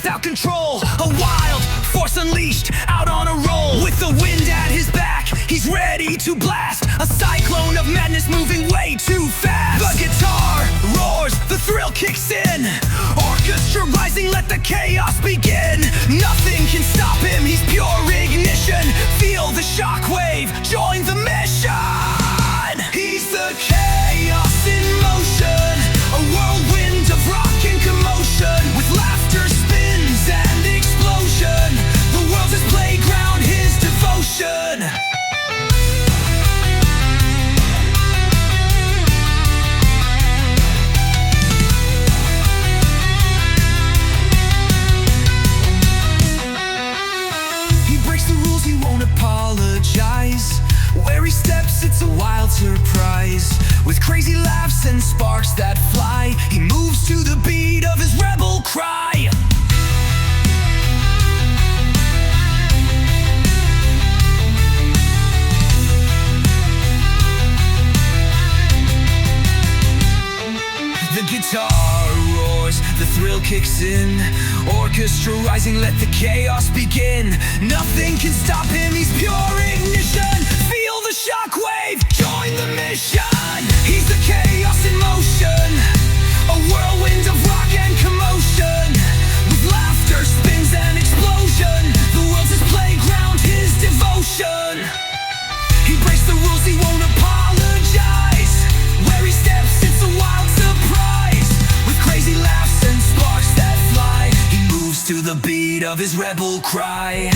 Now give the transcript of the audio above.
without control. A wild force unleashed, out on a roll. With the wind at his back, he's ready to blast. A cyclone of madness moving way too fast. The guitar roars, the thrill kicks in. Orchestra rising, let the chaos begin. Nothing can stop him, he's pure ignition. Feel the shockwave, join the mission. He's the chaos in motion, a whirlwind of rock and commotion. With laughter, spins and explosion, the world's his playground, his devotion. He breaks the rules, he won't apologize. Where he steps, it's a wild surprise. With crazy laughs and sparks that fly, he moves to the beat of his rebel cry. The guitar roars, the thrill kicks in. Orchestra rising, let the chaos begin. Nothing can stop him, he's pure ignition. Feel the shockwave, join the mission. He's the chaos in motion, a whirlwind of rock and commotion. With laughter, spins and explosion, the world's his playground, his devotion. He breaks the rules, he won't apologize. Where he steps, it's a wild surprise. With crazy laughs and sparks that fly, he moves to the beat of his rebel cry.